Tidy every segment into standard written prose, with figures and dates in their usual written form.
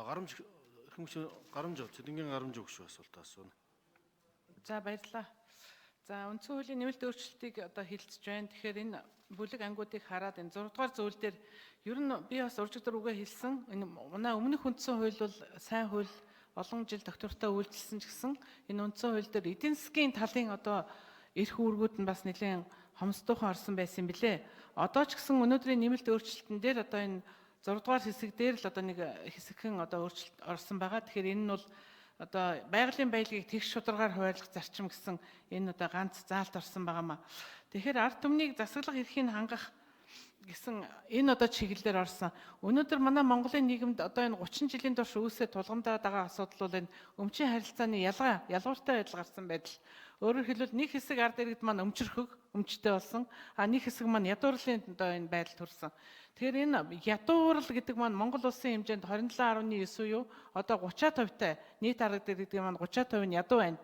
Гарамж хүмүүс гарамж цэдэнгийн гарамж өгш асуулт асууна. За баярлалаа. За үндсэн хуулийн нэмэлт өөрчлөлтийг одоо хэлцэж байна. Тэгэхээр энэ бүлэг ангуудыг хараад энэ 6 дугаар зүйл дээр ер нь би бас уржигдэр үгээ хэлсэн. Энэ манай өмнөх үндсэн хууль бол сайн хууль олон жил доктортой үйлчилсэн ч гэсэн энэ үндсэн хууль дээр эдийн засгийн талын одоо эрх үүргүүд нь бас нэлээд хомсдоохон орсон байсан билээ. Одоо ч гэсэн өнөөдрийн нэмэлт өөрчлөлтөн дээр одоо энэ 6 дугаар хэсэг дээр л одоо нэг хэсэгхэн одоо өөрчлөлт орсон байгаа. Тэгэхээр энэ нь бол одоо байгалийн баялагийг тэгш шударгаар хуваарлах зарчим гэсэн энэ одоо ганц заалт орсон байгаамаа. Тэгэхээр ард түмнийг засаглах эрхийг хангах гэсэн энэ одоо чиглэлээр орсон. Өнөөдөр манай Монголын нийгэмд одоо энэ 30 жилийн турш үүсээ тулгамдаад байгаа асуудал бол энэ өмчийн харилцааны ялгууртай байдал гарсан байдал. Өөрөөр хэлбэл нэг хэсэг ард иргэд маань өмчөрхөг, өмчтэй болсон. Нэг хэсэг маань ядуурлын одоо энэ байдал төрсэн. Тэгэхээр энэ ядуурл гэдэг маань Монгол улсын хэмжээнд 27.9 буюу одоо 30%-тай нийт арга дээр гэдэг маань 30% нь ядуу байна.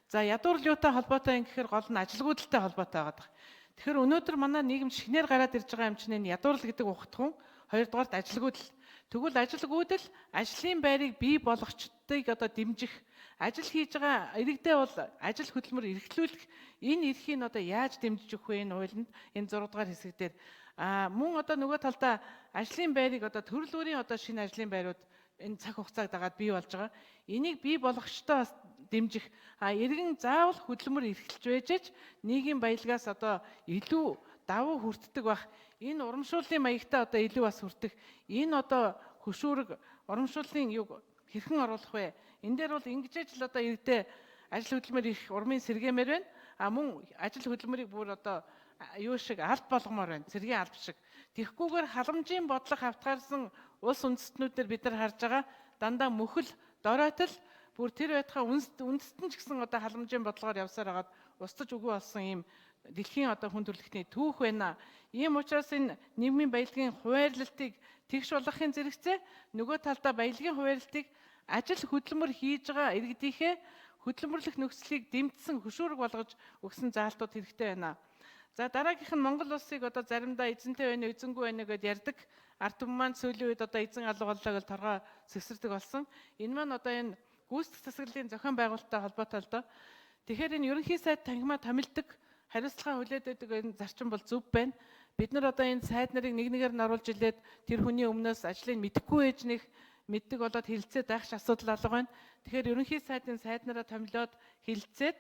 За ядуурл юутай холбоотой юм гэхээр гол нь ажилгүйдэлтэй холбоотой байгаа. Тэгэхээр өнөөдөр манай нийгэмд шинээр гараад ирж байгаа юм чинь энэ ядуурл гэдэг ухтхан, хоёрдугаарт ажилгүйдэл. Тэгвэл ажилгүйдэл ажлын байрыг бий болгочдыг одоо дэмжих, ажил хийж байгаа иргэдээ бол ажил хөдөлмөр эрхлүүлэх энэ эрхийг одоо яаж дэмжиж өгөх вэ энэ хуулинд энэ 6 дугаар хэсэгдэр мөн одоо нөгөө талдаа ажлын байрыг одоо төрөл бүрийн одоо шинэ ажлын байрууд энэ цаг хугацааг дагаад бий болж байгаа. Энийг бий болгочтой бас дэмжих иргэн заавал хөдөлмөр эрхэлж байжээч нийгэм баялагаас одоо илүү давуу хүртдэг бах. Энэ урамшууллын маягтай одоо илүү бас хүртэх. Энэ одоо хөшүүрэг урамшууллын юг хэрхэн оруулах вэ? Энэ дээр бол ингэж л одоо иргэдээ ажил хөдөлмөр их урмын сэргээмээр байна. Мөн ажил хөдөлмөрийг бүр одоо юу шиг алт болгомоор байна. Цэргийн алба шиг. Тэгхгүйгээр халамжийн бодлого хавтгаарсан улс үндэстнүүдээр бид нар харж байгаа дандаа мөхөл доройтол бүр тэр байтугай үндэстэн ч гэсэн одоо халамжийн бодлогоор явсаар хагаад устж үгүй болсон юм дэлхийн одоо хүн төрөлхтний түүх байна. Ийм учраас энэ нийгмийн баялагын хуваарлалтыг тэгш болгохын зэрэгцээ нөгөө талдаа баялагын хуваарлалтыг ажил хөдөлмөр хийж байгаа иргэдийнхээ хөдөлмөрлөх нөхцөлийг дэмжсэн хөшүүрэг болгож өгсөн заалтууд хэрэгтэй байна. За дараагийнх нь Монгол улсыг одоо заримдаа эзэнтэй байна, эзэнгүй байна гэдээ ярьдаг. Ард түмэн маань сүүлийн үед одоо эзэн алга боллоо гэж торгоо сэгсэрдэг болсон. Энэ маань одоо энэ гүйцэтгэх засаглалын зохион байгуулалттай холбоотой л доо. Тэгэхээр энэ ерөнхий сайд танхимаа томилдог, хариуцлагаа хүлээдэг гэдэг энэ зарчим бол зөв байна. Бид нар одоо энэ сайд нарыг нэг нэгээр нь оруулж илээд тэр хүний өмнөөс ажлыг мэдэхгүй ээж нэг мэддэг болоод хилцээд байх ч асуудал алга байна. Тэгэхээр ерөнхий сайдын сайд нараа томилоод хилцээд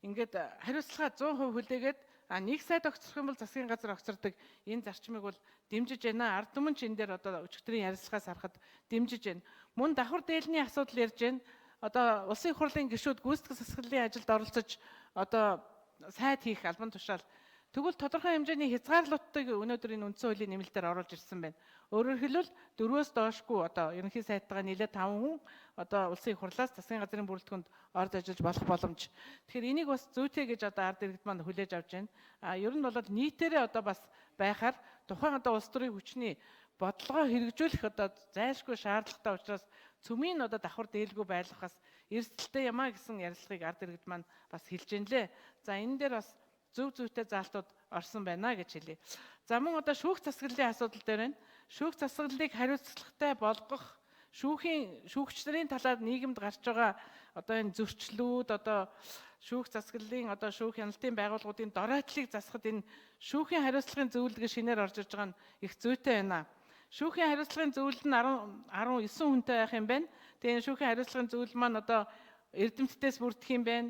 ингээд хариуцлагаа 100% хүлээгээд нэг сайд огцрох юм бол засгийн газар огцордог энэ зарчмыг бол дэмжиж байна. Ард түмэн ч энэ дээр одоо өчигдрийн ярилцлагаас харахад дэмжиж байна. Мөн давхар дээлний асуудал ярьж байна. Одоо улсын хурлын гишүүд гүйцэтгэх засаглалын ажилд оролцож одоо сайд хийх албан тушаал тэгвэл тодорхой хэмжээний хязгаарлалтыг өнөөдөр энэ үндсэн хуулийн нэмэлтээр оруулж ирсэн байна. Өөрөөр хэлбэл 4-өөс доошгүй одоо ерөнхий сайдтайгаа нийлээд 5 хүн одоо улсын хурлаас засгийн газрын бүрэлдэхүүнд орж ажиллаж болох боломж. Тэгэхээр энийг бас зүйтэй гэж одоо ард иргэд маань хүлээж авч байна. Ер нь бол нийтээрээ одоо бас байхаар тухайн одоо улс төрийн хүчний бодлогоо хэрэгжүүлэх одоо зайлшгүй шаардлагатай учраас цөмийн одоо давхар дээлгүй байлгахаас эрсдэлтэй юмаа гэсэн ярилцлагыг ард иргэд маань бас хэлж байна лээ. За энэ дээр бас зөв зүйтэй заалтууд орсон байна гэж хэлье. За мөн одоо шүүх засаглалын асуудал дээр байна. Шүүх засаглалыг хариуцлагатай болгох шүүгч нарын талаар нийгэмд гарч байгаа одоо энэ зөрчлүүд одоо шүүх засаглалын одоо шүүх хяналтын байгууллагуудын доройтлыг засахад энэ шүүхийн хариуцлагын зөвлөгөө шинээр орж иж байгаа нь их зүйтэй байна. Шүүхийн хариуцлагын зөвлөл нь 19 хүнтэй байх юм байна. Тэгээ энэ шүүхийн хариуцлагын зөвлөл маань одоо эрдэмтдээс бүрдэх юм байна.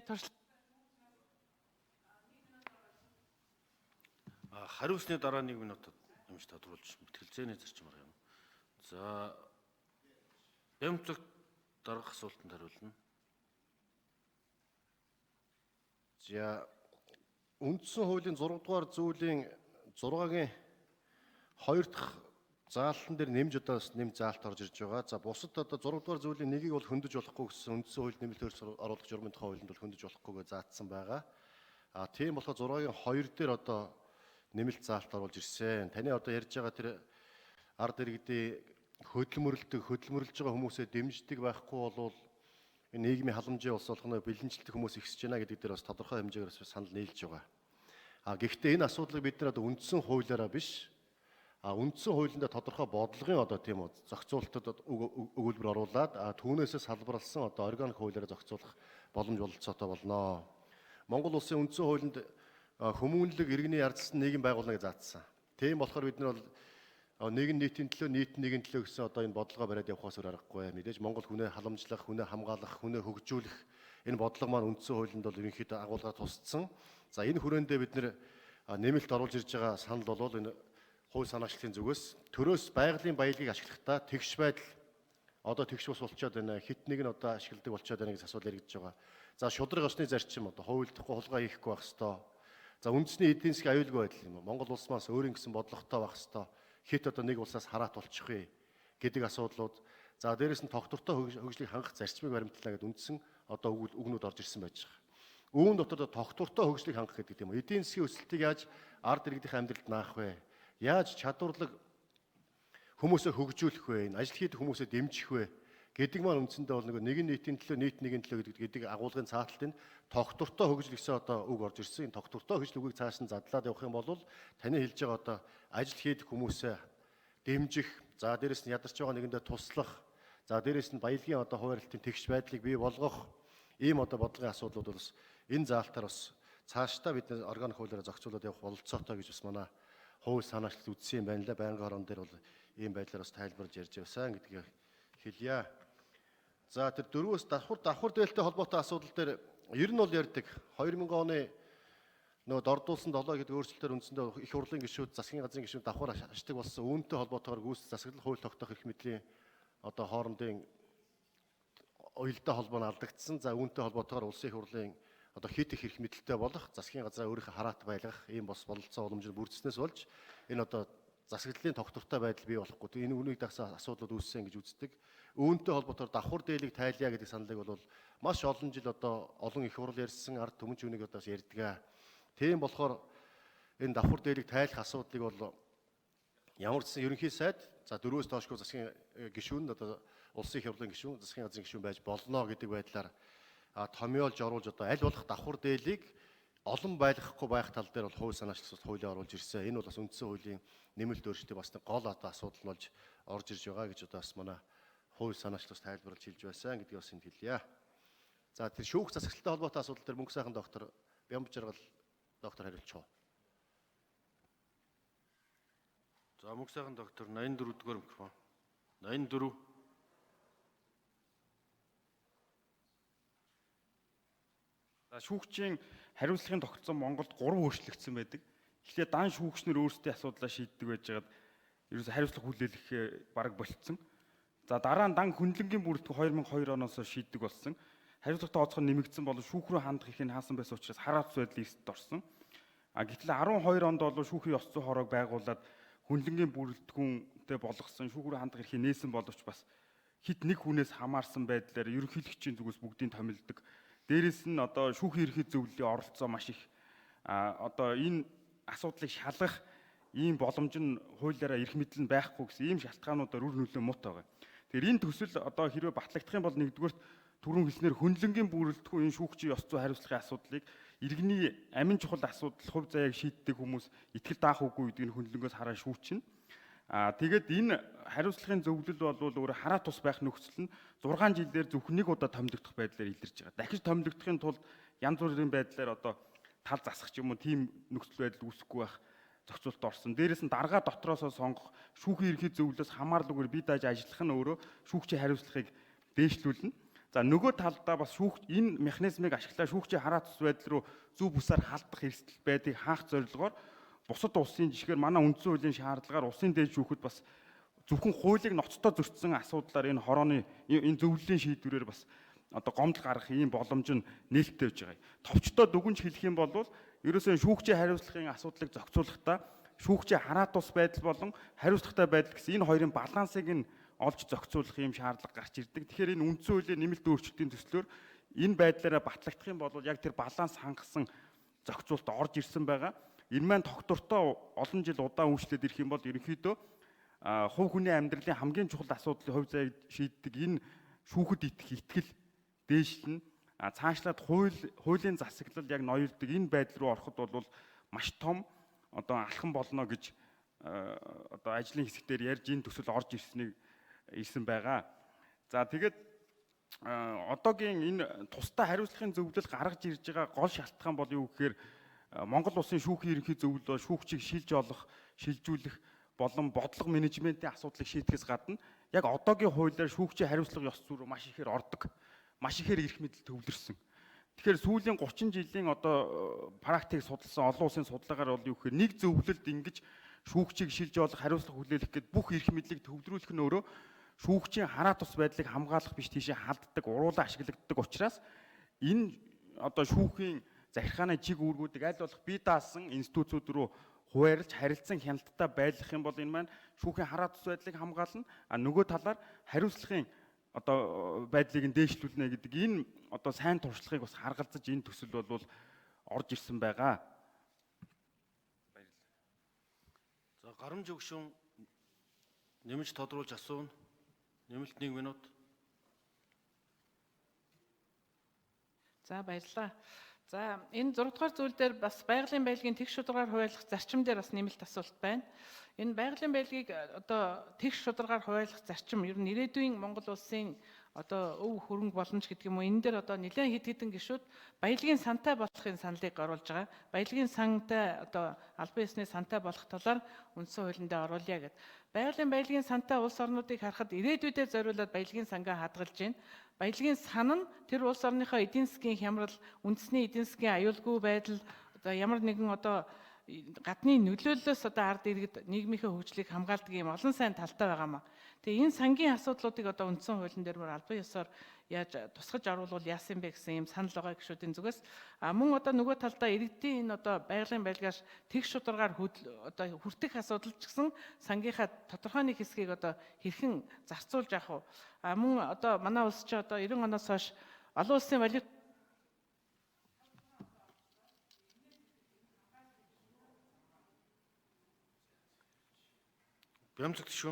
Хариуцны дараа 1 минутад юмш тодруулж мэтгэлцээний зарчмаар юм. За Бямцэг дараах асуултанд хариулна. За үндсэн хуулийн 6 дугаар зүйлийн 6-гийн 2 дахь заалтан дээр нэмж заалт орж ирж байгаа. За бусад одоо 6 дугаар зүйлийн 1-ийг бол хөндөж болохгүй гэсэн үндсэн хууль нэмэлт оруулах журмын тухай хуулинд бол хөндөж болохгүйгээ заагдсан байгаа. Тийм болохоор 6-гийн 2 дээр одоо нэмэлт заалт оруулж ирсэн. Таны одоо ярьж байгаа тэр ард иргэдийн хөдөлмөрлж байгаа хүмүүсээ дэмждэг байхгүй бол энэ нийгмийн халамжийн улс болгоно бэлэнчлэх хүмүүс ихсэж байна гэдэг дээр бас тодорхой хэмжээгээр санал нийлж байгаа. Гэхдээ энэ асуудлыг бид нар одоо үндсэн хуулиараа биш үндсэн хуулиндаа тодорхой бодлогын одоо тийм үү зохицуулалтад өгүүлбэр оруулаад түүнээсээ салбарлсан одоо органик хуулиараа зохицуулах боломж ололцоотой болно. Монгол улсын үндсэн хуулинд хүмүүнлэг иргэний ярилцсан нийгэм байгуулна гэж заасан. Тийм болохоор бид нар бол нэгэн нийтийн төлөө, нийт нэгэн төлөө гэсэн одоо энэ бодлогоо бариад явахаас өөр аргагүй. Мэдээж Монгол хүнээ халамжлах, хүнээ хамгаалах, хүнээ хөгжүүлэх энэ бодлого маань үндсэн хуулинд бол ерөнхийдөө агуулгаар тусцсан. За энэ хүрээндээ бид нэр нэмэлт оруулж ирж байгаа санал бол энэ хууль санаачлагын зүгээс төрөөс байгалийн баялагийг ашиглахдаа тэгш байдал одоо тэгш бус болчиход байна. Хит нэг нь одоо ашигладаг болчиход байна гэж асуул яригдж байгаа. За шудраг осны зарчим одоо хувилдахгүй хулгай хийхгүй байх ёстой. За үндэсний эдийн засгийн аюулгүй байдал юм. Монгол улс маань өөрийн гэсэн бодлоготой байх ёстой. Хит одоо нэг улсаас хараат болчих вэ гэдэг асуудлууд. За дээрэс нь тогтвортой хөгжлийг хангах зарчмыг баримтлана гэдэг үндсэн одоо үгнүүд орж ирсэн байж байгаа. Үүн дотор тогтвортой хөгжлийг хангах гэдэг юм. Эдийн засгийн өсөлтийг яаж ард иргэдийн амьдралд наах вэ? Яаж чадварлаг хүмүүсээ хөгжүүлэх вэ? Ажил хийдэг хүмүүсээ дэмжих вэ? Гэдэг маань үндсэндээ бол нэгэн нийтийн төлөө, нийт нэгэн төлөө гэдэг агуулгын цааталтын тогтвортой хөгжил гэсэн одоо үг орж ирсэн. Энэ тогтвортой хөгжил үгийг цааш нь задлаад явах юм бол таны хэлж байгаа одоо ажил хийдэг хүмүүсээ дэмжих, за дээрэс нь ядарч байгаа нэгэндээ туслах, за дээрэс нь баялагын одоо хуваарлтын тэгш байдлыг бий болгох ийм одоо бодлогын асуудлууд бас энэ заалтаар бас цаашдаа бид органик хуулиараа зохицуулаад явах бололцоотой гэж бас манай хууль санаачлал үзсэн юм байна л да. Байнгын хорон дээр бол ийм байдлаар бас тайлбарлаж ярьж явсан гэдгийг хэлье. За тэр дөрвөөс давхар дээлтэй холбоотой асуудал дээр ер нь бол ярьдаг. 2000 оны нөгөө дордуулсан 7 гэдэг өөрчлөлтөөр үндсэндээ их хурлын гишүүд, засгийн газрын гишүүд давхар ашдаг болсон. Үүнтэй холбоотойгоор гүйцэтгэх засаглал хууль тогтоох эрх мэдлийн одоо хоорондын уялдаа холбоо нь алдагдсан. За үүнтэй холбоотойгоор улсын их хурлын одоо хит их эрх мэдэлтэй болох засгийн газраа өөрийнхөө хараат байлгах ийм бас бололцоо уламжлал бүрдснээс болж энэ одоо засаглалын тогтвортой байдал бий болохгүй. Энэ үнийг дагсан асуудлууд үүссэн гэж үздэг. Үүнтэй холбоотойгоор давхар дээлийг тайлъя гэдэг саналыг бол маш олон жил одоо олон их хурл ярьсан, ард түмэн үүнийг одоо ярьдаг. Тийм болохоор энэ давхар дээлийг тайлах асуудлыг бол ямар ч гэсэн ерөнхий сайд за 4-өөс доошгүй засгийн гишүүн одоо улсын их хурлын гишүүн, засгийн газрын гишүүн байж болно гэдэг байдлаар томьёолж оруулж одоо аль болох давхар дээлийг олон байлгахгүй байх тал дээр бол хууль санаачлалд хуулийг оруулж ирсэн. Энэ бол бас үндсэн хуулийн нэмэлт өөрчлөлтийн бас гол одоо асуудал болж орж ирж байгаа гэж одоо бас манай хууль санаачлалд тайлбарлаж хэлж байсан гэдгийг бас энд хэлье. За тэр шүүх засаглалтай холбоотой асуудал дээр мөнгө сайхан доктор Бямб Жаргал доктор хариулчих уу. За мөнгө сайхан доктор 84 дугаар микрофон. 84. Шүүгчийн хариуцлагын тогтсон Монголд 3 өөрчлөгдсөн байдаг. Эхлээд дан шүүгчнэр өөрсдийн асуудлаа шийддэг байжгаад ерөөсө хариуцлага хүлээлгэх бараг болцсон. За дараа нь дан хөндлөнгийн бүрэлдэхүүн 2002 оноос шийддэг болсон. Хариуцлагатай онцгой нэмэгдсэн бол шүүх рүү хандах эрхийг хаасан байсан учраас хараат байдлын эсд орсон. Гэтэл 12 онд бол шүүхийн ёс зүйн хорог байгуулад хөндлөнгийн бүрэлдэхүүнтэй болгосон шүүх рүү хандах эрхийг нээсэн боловч бас хит нэг хүнээс хамаарсан байдлаар ерөнхийлөгчийн зүгээс бүгдийг томилдог. Дээрээс нь одоо шүүхийн ерхий зөвлөлийн оролцоо маш их одоо энэ асуудлыг шалгах ийм боломж нь хуулиараа эрх мэдэл нь байхгүй гэсэн ийм шалтгаануудаар үр нөлөө мут байгаа. Тэгэхээр энэ төсөл одоо хэрвээ батлагдах юм бол нэгдүгürt түрүүн хэлснээр хөндлөнгийн бүрэлдэхүүн энэ шүүгчийн ёс зүйн хариуцлагын асуудлыг иргэний амин чухал асуудал хувь заяаг шийддэг хүмүүс итгэл даах үгүй гэдгийг хөндлөнгөөс хараа шүүгчнэ. Тэгээд энэ хариуцлагын зөвлөл бол өөр хараа тус байх нөхцөл нь 6 жилээр зөвхөн нэг удаа томилогдох байдлаар илэрч байгаа. Дахиж томилогдохын тулд янз бүрийн байдлаар одоо тал засах ч юм уу тийм нөхцөл байдал үүсэхгүй байх зохицуулт орсон. Дээрээс нь даргаа дотроосоо сонгох шүүхийн ерхий зөвлөлөөс хамаарлагүйгээр бие дааж ажиллах нь өөрөө шүүгчийн хариуцлагыг дээшлүүлнэ. За нөгөө талдаа бас энэ механизмыг ашиглаад шүүгчийн хараа тус байдал руу зөв бүсээр халдах эрсдэл байдгийг хаах зорилгоор бусад улсын жишгээр манай үндсэн хуулийн шаардлагаар улсын дээд шүүхэд бас зөвхөн хуулийг ноцтой зөрчсөн асуудлаар энэ хорооны энэ зөвлөлийн шийдвэрээр бас одоо гомдол гаргах ийм боломж нь нээлттэй байж байгаа. Товчтой дүгнж хэлэх юм бол ерөөсөө шүүгчийн хариуцлагын асуудлыг зохицуулахдаа шүүгчийн хараа тус байдал болон хариуцлагатай байдал гэсэн энэ хоёрын балансыг нь олж зохицуулах ийм шаардлага гарч ирдэг. Тэгэхээр энэ үндсэн хуулийн нэмэлт өөрчлөлтийн төслөөр энэ байдлаараа батлагдах юм бол яг тэр баланс хангасан зохицуулт орж ирсэн байгаа. Энэ маань тогтвортой олон жил удаан үйлчлээд ирэх юм бол ерөнхийдөө хувь хүний амьдралын хамгийн чухал асуудлыг хувь заяаг шийддэг энэ шүүхэд итгэх итгэл дээшлэн цаашлаад хуулийн засаглал яг ноёлдог энэ байдал руу ороход бол маш том одоо алхам болно гэж одоо ажлын хэсгээр ярьж энэ төсөл орж ирсэн байгаа. За тэгээд одоогийн энэ тусдаа хариуцлагын зөвлөл гаргаж ирж байгаа гол шалтгаан бол юу гэхээр Монгол улсын шүүхийн ерөнхий зөвлөлөө шүүгчийг шилжүүлэх болон бодлого менежментийн асуудлыг шийдэхээс гадна яг одоогийн хуулиар шүүгчийн хариуцлага ёс зүйн маш ихээр ордог, маш ихээр эрх мэдэл төвлөрсөн. Тэгэхээр сүүлийн 30 жилийн одоо практик судалсан олон улсын судалгаагаар бол юу гэхээр нэг зөвлөлд ингэж шүүгчийг шилж олох, хариуцлага хүлээх гээд бүх эрх мэдлийг төвлөрүүлэх нь өөрөө шүүгчийн хараа тус байдлыг хамгаалах биш тийшээ халддаг, уруулан ашиглагддаг учраас энэ одоо шүүхийн захиргааны чиг үүргүүдийг аль болох бие даасан институцүүд рүү хуваарлж харилцан хяналттай байлгах юм бол энэ маань шүүхийн хараа тус байдлыг хамгаална. А нөгөө талаар хариуцлагын одоо байдлыг нь дээшлүүлнэ гэдэг энэ одоо сайн туршлагыг бас харгалзаж энэ төсөл бол орж ирсэн байгаа. За гарамж өгшөн нэмж тодруулж асууна. Нэмэлт 1 минут. За баярлалаа. За энэ 6 дугаар зүйл дээр бас байгалийн байлгийн тэгш шударгаар хуваарлах зарчим дээр бас нэмэлт асуулт байна. Энэ байгалийн байлгийг одоо тэгш шударгаар хуваарлах зарчим ер нь ирээдүйн Монгол улсын одоо өв хөрөнгө боломж гэдэг юм уу энэ дээр одоо нэлээд хэд хэдэн гишүүд баялагын сантай болохын саналыг оруулж байгаа. Баялагын сантай одоо албан ёсны сантай болох талаар үндсэн хуулиндаа оруулъя гэдэг. Байгалийн сантай улс орнуудыг харахад ирээдүйдээ зориулаад баялагын сангаа хадгалж байна. Баялагын сан нь тэр улс орныхоо эдийн засгийн хямрал, үндэсний эдийн засгийн аюулгүй байдал, одоо ямар нэгэн одоо гадны нөлөөллөөс одоо ард иргэд нийгмийнхээ хөгжлийг хамгаалдаг юм олон сайн талтай байгаамаа. Тэгээ энэ сангийн асуудлуудыг одоо үндсэн хуулийн дээр албан ёсоор яаж тусгаж оруулах яасан бэ гэсэн юм санал байгаа гишүүдийн зүгээс мөн одоо нөгөө талдаа иргэдийн энэ одоо байгалийн байлгаас тэгш шударгаар одоо хүртэх асуудал ч гэсэн сангийнхаа тодорхой нэг хэсгийг одоо хэрхэн зарцуулж авах вэ? Мөн одоо манай улс ч одоо 90 оноос хойш олон улсын валют Бямцагт шүү.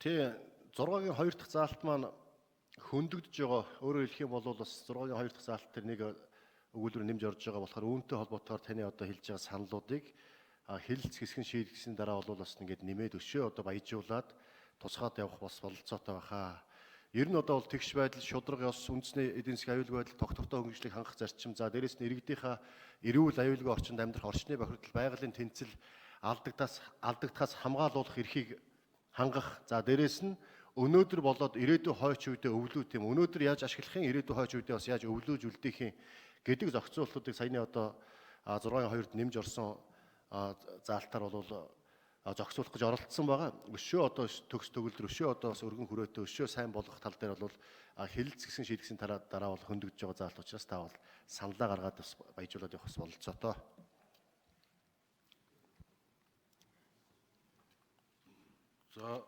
Тэ 6-гийн 2 дахь заалт маань хөндөгдөж байгаа. Өөрөөр хэлэх юм бол бас 6-гийн 2 дахь заалт тэр нэг өгүүлбэр нэмж орж байгаа болохоор үүнтэй холбоотойгоор таны одоо хэлж байгаа саналуудыг хэлэлц хэсгэн шийдгэсний дараа бол бас ингээд нэмээд өшөө одоо баяжуулаад тусгаад явах бас бололцоотой байхаа. Ер нь одоо бол тэгш байдал, шударга ёс, үндэсний эдийн засгийн аюулгүй байдал, тогтвортой хөнгөлөлтийг хангах зарчим, за дээрэс нь иргэдийнхаа эрүүл аюулгүй орчинд амьдрах орчны бохирдол, байгалийн тэнцэл алдагдахаас хамгаалуулах эрхийг хангах. За дээрэс нь өнөөдөр болоод ирээдүйн хойч үедээ өвлүү тийм өнөөдөр яаж ашиглахын ирээдүйн хойч үедээ бас яаж өвлөөж үлдээхин гэдэг зохицуултуудыг саяны одоо 6-гийн 2-д нэмж орсон заалтаар бол зохицуулах гэж оролдсон байгаа. Өшөө одоо төгс төгөлдөр өшөө одоо бас өргөн хүрээтэй өшөө сайн болгох тал дээр бол хэлэлц гэсэн шийдгэсийн дараа бол хөндөгдөж байгаа заалт учраас та бол саналаа гаргаад бас баяжуулаад явах бас бололцоотой. За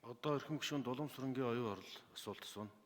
одоо эрхэм гишүүн Дулам Сүрэнгийн оюун орол асуулт асууна.